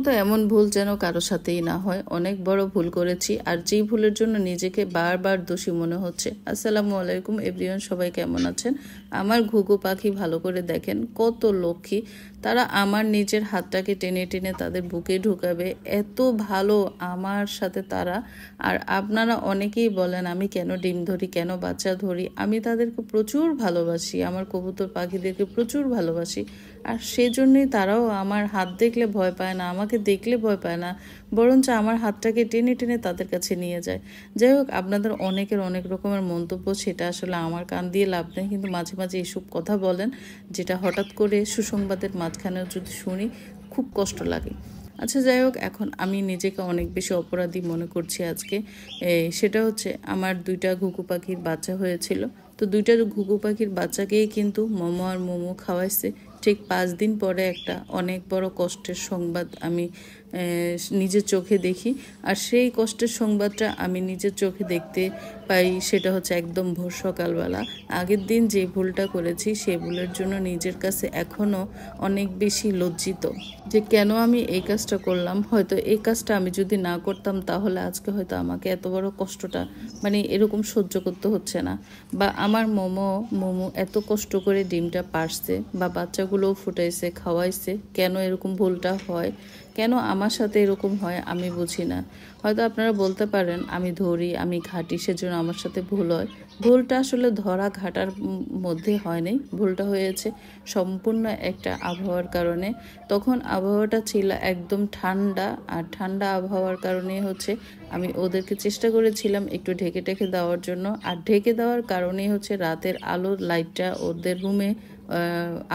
তো এমন ভুল যেন কারো সাথেই না হয়। অনেক বড় ভুল করেছি আর যেই ভুলের জন্য নিজেকে বারবার দোষী মনে হচ্ছে। আসসালামু আলাইকুম এভরিওয়ান, সবাই কেমন আছেন? আমার ঘুঘু পাখি ভালো করে দেখেন, কত লক্ষ্মী। তারা আমার নিজের হাতটাকে টেনে টেনে তাদের বুকে ঢুকাবে, এত ভালো আমার সাথে তারা। আর আপনারা অনেকেই বলেন আমি কেন ডিম ধরি, কেন বাচ্চা ধরি। আমি তাদেরকে প্রচুর ভালোবাসি, আমার কবুতর পাখিদেরকে প্রচুর ভালোবাসি। আর সেজন্যই তারাও আমার হাত দেখলে ভয় পায় না, আমাকে দেখলে ভয় পায় না, বরঞ্চ আমার হাতটাকে টেনে টেনে তাদের কাছে নিয়ে যায়। যাই হোক, আপনাদের অনেকের অনেক রকমের মন্তব্য, সেটা আসলে আমার কান দিয়ে লাভ নেই, কিন্তু মাঝে মাঝে এসব কথা বলেন যেটা হঠাৎ করে সুসংবাদের মাঝখানেও যদি শুনি খুব কষ্ট লাগে। আচ্ছা যাই হোক, এখন আমি নিজেকে অনেক বেশি অপরাধী মনে করছি আজকে। সেটা হচ্ছে আমার দুইটা ঘুঘু পাখির বাচ্চা হয়েছিল। তো দুইটা ঘুঘু পাখির বাচ্চাকেই কিন্তু মোমো আর মোমো খাওয়াইছে। ঠিক 5 দিন পরে একটা অনেক বড় কষ্টের সংবাদ আমি নিজের চোখে দেখি। আর সেই কষ্টের সংবাদটা আমি নিজের চোখে দেখতে পাই, সেটা হচ্ছে একদম ভোর সকালবেলা। আগের দিন যে ভুলটা করেছি সেই ভুলের জন্য নিজের কাছে এখনও অনেক বেশি লজ্জিত যে কেন আমি এই কাজটা করলাম। হয়তো এই কাজটা আমি যদি না করতাম তাহলে আজকে হয়তো আমাকে এত বড় কষ্টটা এরকম সহ্য করতে হচ্ছে না। বা আমার মোমো এত কষ্ট করে ডিমটা পারছে বা বাচ্চাগুলোও ফুটাইছে, খাওয়াইছে, কেন এরকম ভুলটা হয়, কেন আমার সাথে এরকম হয় আমি বুঝি না। হয়তো আপনারা বলতে পারেন আমি ধরি, আমি ঘাঁটি, সেজন্য আমার সাথে ভুল হয়। ভুলটা আসলে ধরা ঘাটার মধ্যে হয় নাই, ভুলটা হয়েছে সম্পূর্ণ একটা আবহাওয়ার কারণে। তখন আবহাওয়াটা ছিল একদম ঠান্ডা, আর ঠান্ডা আবহাওয়ার কারণে হচ্ছে আমি ওদেরকে চেষ্টা করেছিলাম একটু ঢেকে ঢেকে দেওয়ার জন্য। আর ঢেকে দেওয়ার কারণেই হচ্ছে রাতের আলো লাইটটা ওদের রুমে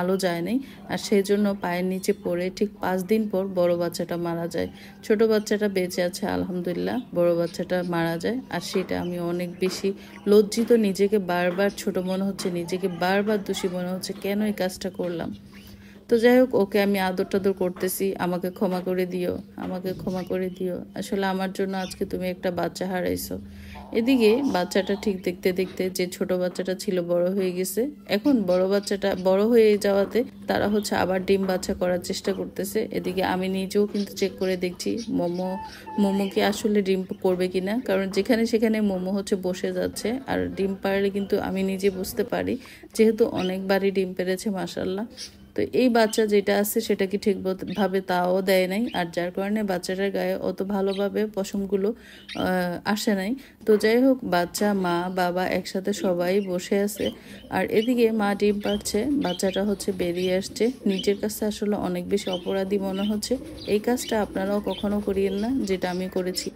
আলো যায় নাই, আর সেই জন্য পায়ের নিচে পড়ে ঠিক 5 দিন পর বড় বাচ্চাটা মারা যায়। ছোট বাচ্চাটা বেঁচে আছে আলহামদুলিল্লাহ, বড় বাচ্চাটা মারা যায়। আর সেটা আমি অনেক বেশি লজ্জিত, নিজেকে বারবার ছোট মনে হচ্ছে, নিজেকে বারবার দোষী মনে হচ্ছে কেন এই কাজটা করলাম। তো যাই হোক, ওকে আমি আদর টাদর করতেছি, আমাকে ক্ষমা করে দিও, আমাকে ক্ষমা করে দিও, আসলে আমার জন্য আজকে তুমি একটা বাচ্চা হারাইছো। এদিকে বাচ্চাটা ঠিক দেখতে দেখতে যে ছোট বাচ্চাটা ছিল বড় হয়ে গেছে। এখন বড় বাচ্চাটা বড় হয়ে যাওয়াতে তারা হচ্ছে আবার ডিম বাচ্চা করার চেষ্টা করতেছে। এদিকে আমি নিজেও কিন্তু চেক করে দেখছি মোমো কি আসলে ডিম করবে কিনা, কারণ যেখানে সেখানে মোমো হচ্ছে বসে যাচ্ছে। আর ডিম পারলে কিন্তু আমি নিজে বুঝতে পারি, যেহেতু অনেকবারই ডিম পেরেছে মাশাআল্লাহ। তো এই বাচ্চা যেটা আছে সেটা কি ঠিকভাবে তাও দেয় নাই, আর যার কারণে বাচ্চাটার গায়ে অত ভালোভাবে পশমগুলো আসে নাই। তো যাই হোক, বাচ্চা মা বাবা একসাথে সবাই বসে আছে। আর এদিকে মা ডিম পাচ্ছে, বাচ্চাটা হচ্ছে বেরিয়ে আসছে। নিজের কাছে আসলে অনেক বেশি অপরাধী মনে হচ্ছে। এই কাজটা আপনারাও কখনো করিয়েন না যেটা আমি করেছি।